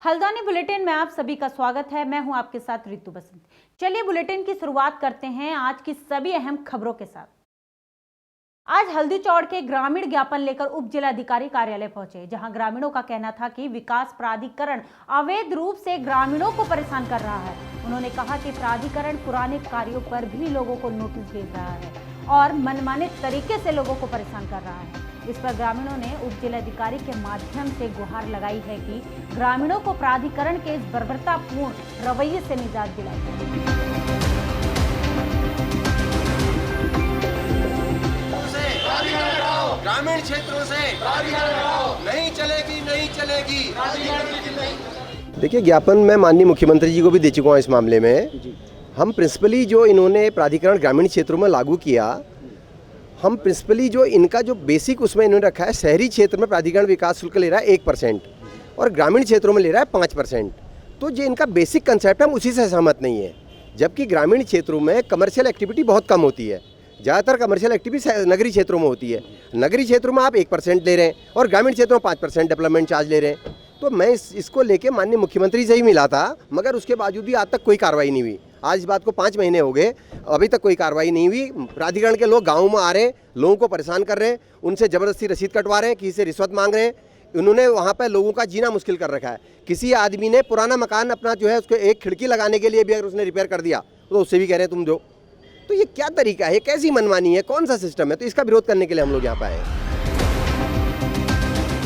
Haldwani bulletin में आप सभी का स्वागत है। मैं हूं आपके साथ रितु बसंत। चलिए बुलेटिन की शुरुआत करते हैं आज की सभी अहम खबरों के साथ। आज हल्दी चौड़ के ग्रामीण ज्ञापन लेकर उप जिलाधिकारी कार्यालय पहुंचे, जहां ग्रामीणों का कहना था कि विकास प्राधिकरण अवैध रूप से ग्रामीणों को परेशान कर रहा है। उन्होंने कहा कि प्राधिकरण पुराने कार्यों पर भी लोगों को नोटिस भेज रहा है और मनमाने तरीके से लोगों को परेशान कर रहा है। इस पर ग्रामीणों ने उप जिलाधिकारी के माध्यम से गुहार लगाई है कि ग्रामीणों को प्राधिकरण के इस बर्बरतापूर्ण रवैये से निजात दिलाई जाए। ग्रामीण क्षेत्रों से नहीं चलेगी। देखिए, ज्ञापन मैं माननीय मुख्यमंत्री जी को भी दे चुका हूँ इस मामले में। हम प्रिंसिपली जो इन्होंने प्राधिकरण ग्रामीण क्षेत्रों में लागू किया, हम प्रिंसिपली जो इनका जो बेसिक उसमें इन्होंने रखा है, शहरी क्षेत्र में प्राधिकरण विकास शुल्क ले रहा है 1% और ग्रामीण क्षेत्रों में ले रहा है 5%। तो जो इनका बेसिक कंसेप्ट है, हम उसी से सहमत नहीं है। जबकि ग्रामीण क्षेत्रों में कमर्शियल एक्टिविटी बहुत कम होती है, ज़्यादातर कमर्शियल एक्टिविटी नगरीय क्षेत्रों में होती है। नगरीय क्षेत्रों में आप 1% ले रहे हैं और ग्रामीण क्षेत्रों में 5% डेवलपमेंट चार्ज ले रहे हैं। तो मैं इसको लेके माननीय मुख्यमंत्री से ही मिला था, मगर उसके बावजूद भी आज तक कोई कार्रवाई नहीं हुई। आज इस बात को 5 महीने हो गए, अभी तक कोई कार्रवाई नहीं हुई। प्राधिकरण के लोग गाँव में आ रहे हैं, लोगों को परेशान कर रहे हैं, उनसे ज़बरदस्ती रसीद कटवा रहे हैं, किसी से रिश्वत मांग रहे हैं। उन्होंने वहाँ पर लोगों का जीना मुश्किल कर रखा है। किसी आदमी ने पुराना मकान अपना जो है उसको एक खिड़की लगाने के लिए भी अगर उसने रिपेयर कर दिया तो उससे भी कह रहे हैं तुम दो। तो ये क्या तरीका है, कैसी मनमानी है, कौन सा सिस्टम है? तो इसका विरोध करने के लिए हम लोग यहाँ पे आए हैं।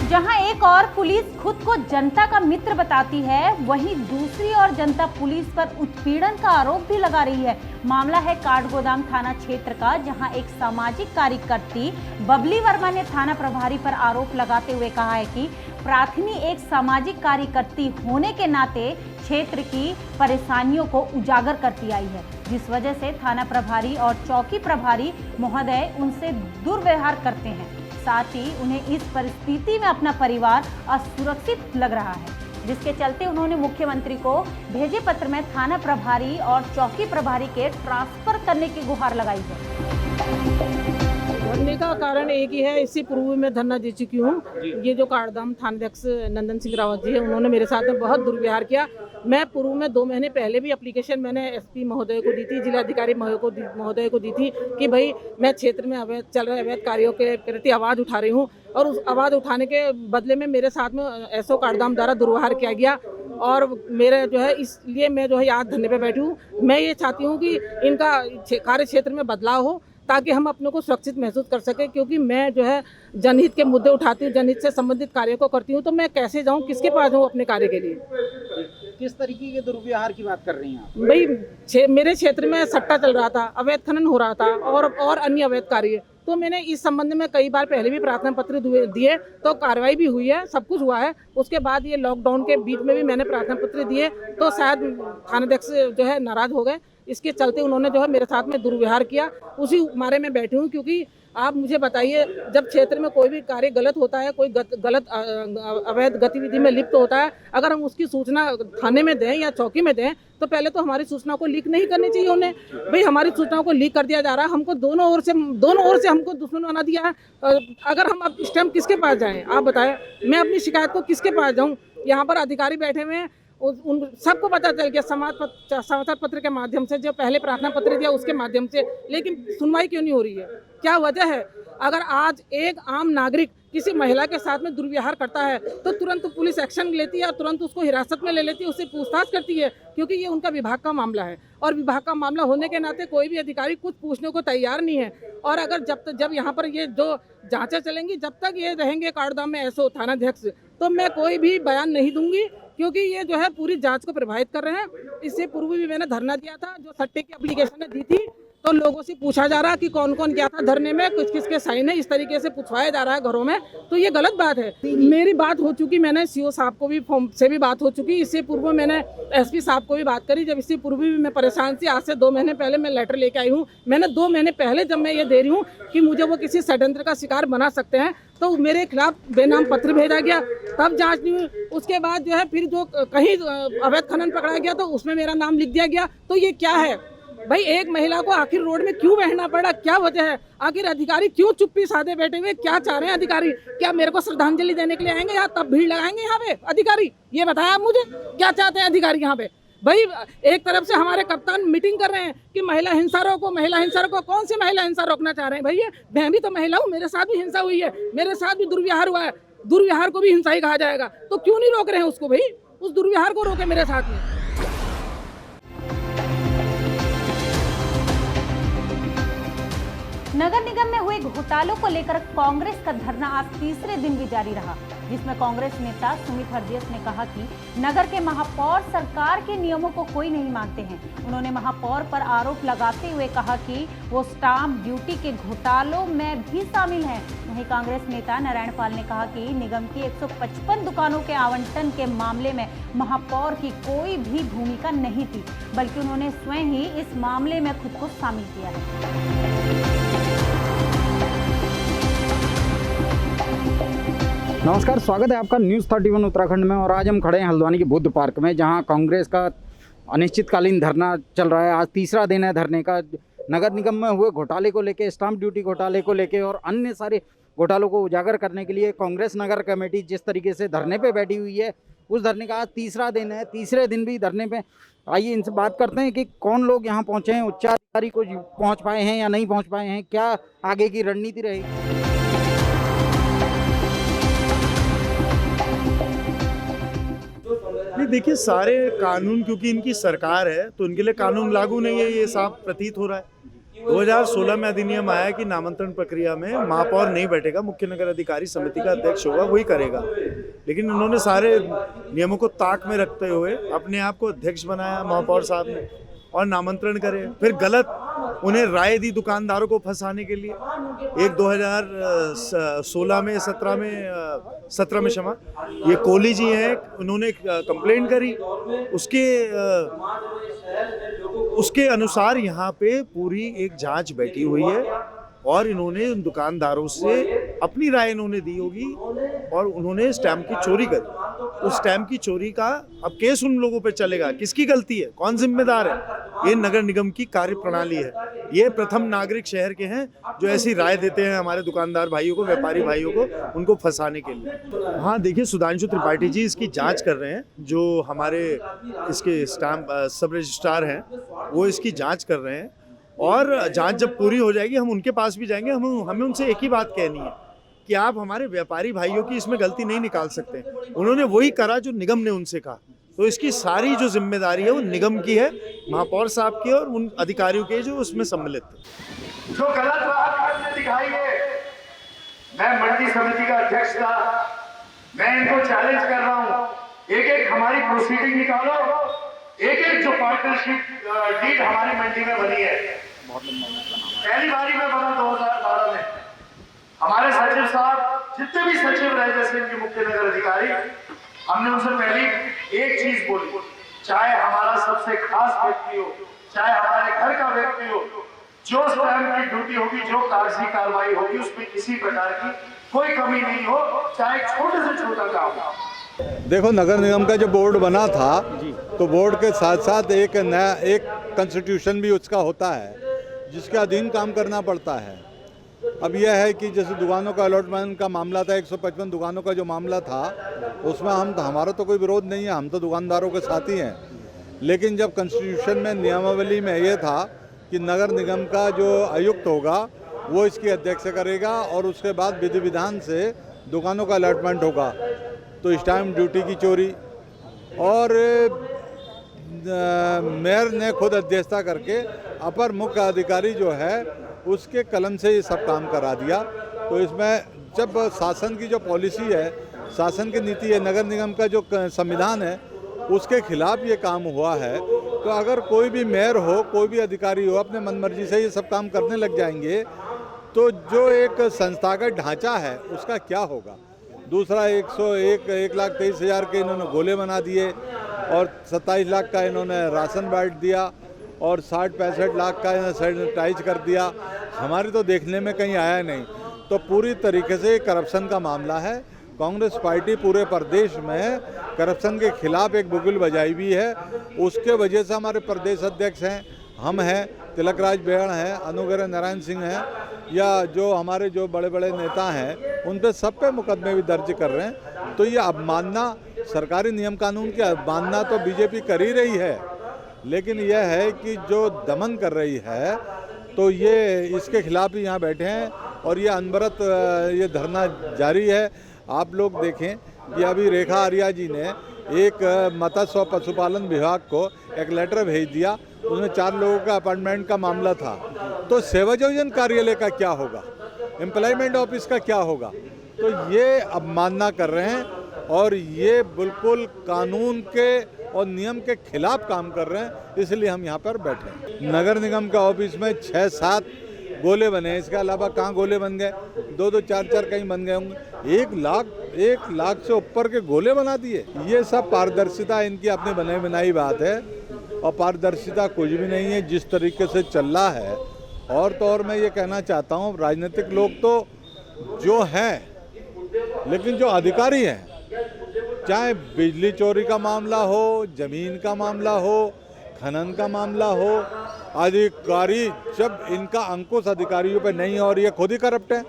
जहां एक और पुलिस खुद को जनता का मित्र बताती है, वहीं दूसरी ओर जनता पुलिस पर उत्पीड़न का आरोप भी लगा रही है। मामला है काठगोदाम थाना क्षेत्र का, जहां एक सामाजिक कार्यकर्ती बबली वर्मा ने थाना प्रभारी पर आरोप लगाते हुए कहा है कि प्राथमी एक सामाजिक कार्यकर्ती होने के नाते क्षेत्र की परेशानियों को उजागर करती आई है, जिस वजह से थाना प्रभारी और चौकी प्रभारी महोदय उनसे दुर्व्यवहार करते हैं। साथ ही उन्हें इस परिस्थिति में अपना परिवार असुरक्षित लग रहा है, जिसके चलते उन्होंने मुख्यमंत्री को भेजे पत्र में थाना प्रभारी और चौकी प्रभारी के ट्रांसफर करने की गुहार लगाई है। धरने का कारण एक ही है, इससे पूर्व में धरना दे चुकी हूँ। ये जो काठगोदाम थानाध्यक्ष नंदन सिंह रावत जी है, उन्होंने मेरे साथ में बहुत दुर्व्यवहार किया। मैं पूर्व में 2 महीने पहले भी एप्लीकेशन मैंने एसपी महोदय को दी थी, जिलाधिकारी महोदय को दी थी कि भाई मैं क्षेत्र में अवैध चल रहे अवैध कार्यों के प्रति आवाज़ उठा रही हूँ, और उस आवाज़ उठाने के बदले में मेरे साथ में एसओ काठगोदाम द्वारा दुर्व्यवहार किया गया। और मेरे जो है इसलिए मैं जो है आज धरने पे बैठी हूँ। मैं ये चाहती हूँ कि इनका कार्य क्षेत्र में बदलाव हो, ताकि हम अपने को सुरक्षित महसूस कर सकें। क्योंकि मैं जो है जनहित के मुद्दे उठाती हूँ, जनहित से संबंधित कार्यों को करती हूँ, तो मैं कैसे जाऊँ, किसके पास जाऊँ अपने कार्य के लिए? किस तरीके के दुर्व्यवहार की बात कर रही हैं आप? भाई मेरे क्षेत्र में सट्टा चल रहा था, अवैध खनन हो रहा था और अन्य अवैध कार्य। तो मैंने इस संबंध में कई बार पहले भी प्रार्थना पत्र दिए, तो कार्रवाई भी हुई है, सब कुछ हुआ है। उसके बाद ये लॉकडाउन के बीच में भी मैंने प्रार्थना पत्र दिए, तो शायद थानाध्यक्ष जो है नाराज हो गए। इसके चलते उन्होंने जो है मेरे साथ में दुर्व्यवहार किया, उसी मारे में बैठी हूँ। क्योंकि आप मुझे बताइए, जब क्षेत्र में कोई भी कार्य गलत होता है, कोई गलत अवैध गतिविधि में लिप्त होता है, अगर हम उसकी सूचना थाने में दें या चौकी में दें, तो पहले तो हमारी सूचना को लीक नहीं करनी चाहिए उन्हें। भाई हमारी सूचनाओं को लीक कर दिया जा रहा है, हमको दोनों ओर से हमको दुश्मन बना दिया है। अगर हम अब इस टाइम किसके पास जाएं, आप बताएं, मैं अपनी शिकायत को किसके पास जाऊँ? यहाँ पर अधिकारी बैठे हुए हैं, उन सबको पता चल गया समाचार पत्र के माध्यम से, जो पहले प्रार्थना पत्र दिया उसके माध्यम से, लेकिन सुनवाई क्यों नहीं हो रही है? क्या वजह है? अगर आज एक आम नागरिक किसी महिला के साथ में दुर्व्यवहार करता है, तो तुरंत पुलिस एक्शन लेती है और तुरंत उसको हिरासत में ले लेती है, उससे पूछताछ करती है, क्योंकि ये उनका विभाग का मामला है। और विभाग का मामला होने के नाते कोई भी अधिकारी कुछ पूछने को तैयार नहीं है। और अगर जब यहाँ पर ये जो जांचें चलेंगी, जब तक ये रहेंगे काठगोदाम में एसओ थानाध्यक्ष, तो मैं कोई भी बयान नहीं दूंगी, क्योंकि ये जो है पूरी जांच को प्रभावित कर रहे हैं। इससे पूर्व भी मैंने धरना दिया था, जो सट्टे की एप्लीकेशन दी थी, तो लोगों से पूछा जा रहा कि कौन कौन क्या था धरने में, कुछ किसके साइन है, इस तरीके से पूछवाया जा रहा है घरों में। तो ये गलत बात है। मेरी बात हो चुकी, मैंने सीओ साहब को भी से भी बात हो चुकी। इससे पूर्व मैंने एसपी साहब को भी बात करी। जब इससे पूर्व भी मैं परेशान थी, आज से 2 महीने पहले मैं लेटर लेके आई हूँ। मैंने 2 महीने पहले जब मैं ये दे रही हूँ कि मुझे वो किसी षड्यंत्र का शिकार बना सकते हैं, तो मेरे खिलाफ बेनाम पत्र भेजा गया, तब जांच नहीं हुई। उसके बाद जो है फिर जो कहीं अवैध खनन पकड़ा गया, तो उसमें मेरा नाम लिख दिया गया। तो ये क्या है? भाई एक महिला को आखिर रोड में क्यों बहना पड़ा, क्या वजह है? आखिर अधिकारी क्यों चुप्पी साधे बैठे हुए, क्या चाह रहे हैं अधिकारी? क्या मेरे को श्रद्धांजलि देने के लिए आएंगे या तब भीड़ लगाएंगे यहाँ पे अधिकारी? ये बताया आप मुझे, क्या चाहते हैं अधिकारी यहाँ पे? भाई एक तरफ से हमारे कप्तान मीटिंग कर रहे हैं कि महिला हिंसा रोको, महिला हिंसा रोको। कौन सी महिला हिंसा रोकना चाह रहे हैं भैया? मैं भी तो महिला हूँ, मेरे साथ भी हिंसा हुई है, मेरे साथ भी दुर्व्यवहार हुआ है, दुर्व्यवहार को भी हिंसा ही कहा जाएगा। तो क्यों नहीं रोक रहे हैं उसको? भाई उस दुर्व्यवहार को रोके मेरे साथ में। नगर निगम में हुए घोटालों को लेकर कांग्रेस का धरना आज तीसरे दिन भी जारी रहा, जिसमें कांग्रेस नेता सुमित हरदेस ने कहा कि नगर के महापौर सरकार के नियमों को कोई नहीं मानते हैं। उन्होंने महापौर पर आरोप लगाते हुए कहा कि वो स्टाम्प ड्यूटी के घोटालों में भी शामिल हैं। वहीं कांग्रेस नेता नारायण पाल ने कहा कि निगम की 155 दुकानों के आवंटन के मामले में महापौर की कोई भी भूमिका नहीं थी, बल्कि उन्होंने स्वयं ही इस मामले में खुद को शामिल किया है। नमस्कार, स्वागत है आपका न्यूज़ 31 उत्तराखंड में। और आज हम खड़े हैं हल्द्वानी के बुद्ध पार्क में, जहां कांग्रेस का अनिश्चितकालीन धरना चल रहा है। आज तीसरा दिन है धरने का। नगर निगम में हुए घोटाले को लेके, स्टाम्प ड्यूटी घोटाले को लेके और अन्य सारे घोटालों को उजागर करने के लिए कांग्रेस नगर कमेटी जिस तरीके से धरने पे बैठी हुई है, उस धरने का आज तीसरा दिन है। तीसरे दिन भी धरने पे आइए इनसे बात करते हैं कि कौन लोग यहाँ पहुँचे हैं, उच्चाधिकारी को पहुँच पाए हैं या नहीं पहुँच पाए हैं, क्या आगे की रणनीति रहेगी। नहीं, देखिए, सारे कानून, क्योंकि इनकी सरकार है तो इनके लिए कानून लागू नहीं है, ये साफ प्रतीत हो रहा है। 2016 में अधिनियम आया कि नामांतरण प्रक्रिया में महापौर नहीं बैठेगा, मुख्य नगर अधिकारी समिति का अध्यक्ष होगा, वही करेगा। लेकिन उन्होंने सारे नियमों को ताक में रखते हुए अपने आप को अध्यक्ष बनाया महापौर साहब ने, और नामांतरण करे, फिर गलत उन्हें राय दी दुकानदारों को फंसाने के लिए। एक 2016 में 17 में क्षमा, ये कोहली जी हैं, उन्होंने कंप्लेंट करी, उसके अनुसार यहाँ पे पूरी एक जांच बैठी हुई है और इन्होंने उन दुकानदारों से अपनी राय इन्होंने दी होगी और उन्होंने स्टैम्प की चोरी करी। उस स्टैम्प की चोरी का अब केस उन लोगों पे चलेगा। किसकी गलती है, कौन जिम्मेदार है? ये नगर निगम की कार्य प्रणाली है। ये प्रथम नागरिक शहर के हैं जो ऐसी राय देते हैं हमारे दुकानदार भाइयों को, व्यापारी भाइयों को, उनको फंसाने के लिए। हाँ, देखिए, सुधांशु त्रिपाठी जी इसकी जांच कर रहे हैं। जो हमारे इसके स्टैम्प सब रजिस्ट्रार हैं वो इसकी जांच कर रहे हैं, और जांच जब पूरी हो जाएगी हम उनके पास भी जाएंगे। हमें उनसे एक ही बात कहनी है कि आप हमारे व्यापारी भाइयों की इसमें गलती नहीं निकाल सकते। उन्होंने वही करा जो निगम ने उनसे कहा, तो इसकी सारी जो जिम्मेदारी है वो निगम की है, महापौर साहब की और उन अधिकारियों की जो उसमें सम्मिलित है। जो गलत बात दिखाई है, मैं मंडी समिति का अध्यक्ष था, मैं इनको चैलेंज कर रहा हूँ, एक हमारी प्रोसीडिंग निकालो, एक जो पार्टनरशिप डीड हमारी मंडी में बनी है, पहली बारी में बना 2012 में। हमारे सचिव साहब, जितने भी सचिव रहे जैसे इनके मुख्य नगर अधिकारी, हमने उनसे पहली एक चीज बोली, चाहे हमारा सबसे खास व्यक्ति हो, चाहे हमारे घर का व्यक्ति हो, जो स्टैम्प की ड्यूटी होगी, जो कागजी कार्रवाई होगी, उसमें किसी प्रकार की कोई कमी नहीं हो, चाहे छोटे से छोटा काम हो। देखो, नगर निगम का जो बोर्ड बना था तो बोर्ड के साथ साथ एक नया कॉन्स्टिट्यूशन भी उसका होता है जिसके अधीन काम करना पड़ता है। अब यह है कि जैसे दुकानों का अलॉटमेंट का मामला था, 155 दुकानों का जो मामला था, उसमें हमारा तो कोई विरोध नहीं है, हम तो दुकानदारों के साथ ही हैं। लेकिन जब कॉन्स्टिट्यूशन में नियमावली में ये था कि नगर निगम का जो आयुक्त होगा वो इसकी अध्यक्ष करेगा और उसके बाद विधि विधान से दुकानों का अलॉटमेंट होगा, तो स्टैम्प ड्यूटी की चोरी और मेयर ने खुद अध्यक्षता करके अपर मुख्य अधिकारी जो है उसके कलम से ये सब काम करा दिया। तो इसमें जब शासन की जो पॉलिसी है, शासन की नीति है, नगर निगम का जो संविधान है, उसके खिलाफ ये काम हुआ है, तो अगर कोई भी मेयर हो, कोई भी अधिकारी हो, अपने मनमर्जी से ये सब काम करने लग जाएंगे तो जो एक संस्थागत ढांचा है उसका क्या होगा। दूसरा 1,23,000 के इन्होंने गोले बना दिए और 27 लाख का इन्होंने राशन बांट दिया और 60-65 लाख का सैनिटाइज कर दिया। हमारी तो देखने में कहीं आया नहीं। तो पूरी तरीके से करप्शन का मामला है। कांग्रेस पार्टी पूरे प्रदेश में करप्शन के खिलाफ एक बुगुल बजाई हुई है। उसके वजह से हमारे प्रदेश अध्यक्ष हैं, हम हैं, तिलकराज बेहड़ हैं, अनुग्रह नारायण सिंह हैं, या जो हमारे जो बड़े बड़े नेता हैं उन पे सब पे मुकदमे भी दर्ज कर रहे हैं। तो ये अवमानना, सरकारी नियम कानून की अवमानना तो बीजेपी कर ही रही है, लेकिन यह है कि जो दमन कर रही है तो ये इसके खिलाफ ही यहाँ बैठे हैं और ये अनवरत ये धरना जारी है। आप लोग देखें कि अभी रेखा आर्या जी ने एक मत्स्य और पशुपालन विभाग को एक लेटर भेज दिया, उसमें 4 लोगों का अपॉइंटमेंट का मामला था। तो सेवायोजन कार्यालय का क्या होगा, एम्प्लॉयमेंट ऑफिस का क्या होगा? तो ये अवमानना कर रहे हैं और ये बिल्कुल कानून के और नियम के खिलाफ काम कर रहे हैं, इसलिए हम यहाँ पर बैठे हैं। नगर निगम का ऑफिस में 6-7 गोले बने हैं, इसके अलावा कहाँ गोले बन गए, 2-2, 4-4 कहीं बन गए होंगे। 1 लाख से ऊपर के गोले बना दिए। ये सब पारदर्शिता इनकी अपनी बने बनाई बात है और पारदर्शिता कुछ भी नहीं है जिस तरीके से चल रहा है। और तो और मैं ये कहना चाहता हूँ, राजनीतिक लोग तो जो हैं, लेकिन जो अधिकारी हैं, चाहे बिजली चोरी का मामला हो, जमीन का मामला हो, खनन का मामला हो, अधिकारी जब इनका अंकुश अधिकारियों पे नहीं और ये खुद ही करप्ट है,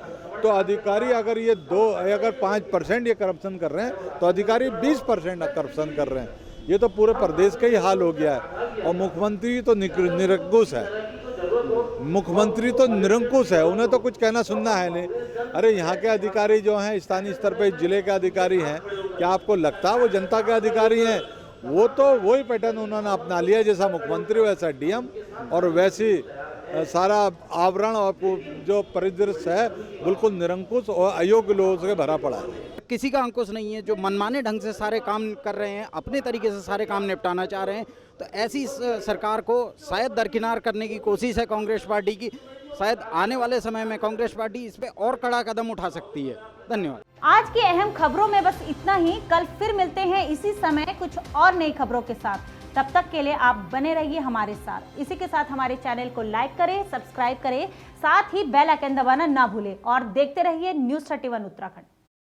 तो अधिकारी अगर 5% ये करप्शन कर रहे हैं तो अधिकारी 20% करप्शन कर रहे हैं। ये तो पूरे प्रदेश का ही हाल हो गया है। और मुख्यमंत्री तो निरंकुश है, मुख्यमंत्री तो निरंकुश है, उन्हें तो कुछ कहना सुनना है नहीं। अरे यहाँ के अधिकारी जो हैं, स्थानीय स्तर पे जिले के अधिकारी हैं, क्या आपको लगता है वो जनता के अधिकारी हैं? वो तो वही पैटर्न उन्होंने अपना लिया, जैसा मुख्यमंत्री वैसा डीएम, और वैसी सारा आवरण और जो परिदृश्य है बिल्कुल निरंकुश और अयोग्य लोगों से भरा पड़ा है। किसी का अंकुश नहीं है, जो मनमाने ढंग से सारे काम कर रहे हैं, अपने तरीके से सारे काम निपटाना चाह रहे हैं। तो ऐसी सरकार को शायद दरकिनार करने की कोशिश है कांग्रेस पार्टी की। शायद आने वाले समय में कांग्रेस पार्टी इस पे और कड़ा कदम उठा सकती है। धन्यवाद। आज की अहम खबरों में बस इतना ही। कल फिर मिलते हैं इसी समय कुछ और नई खबरों के साथ। तब तक के लिए आप बने रहिए हमारे साथ। इसी के साथ हमारे चैनल को लाइक करें, सब्सक्राइब करें, साथ ही बेल आइकन दबाना ना भूलें और देखते रहिए न्यूज़ 31 उत्तराखंड।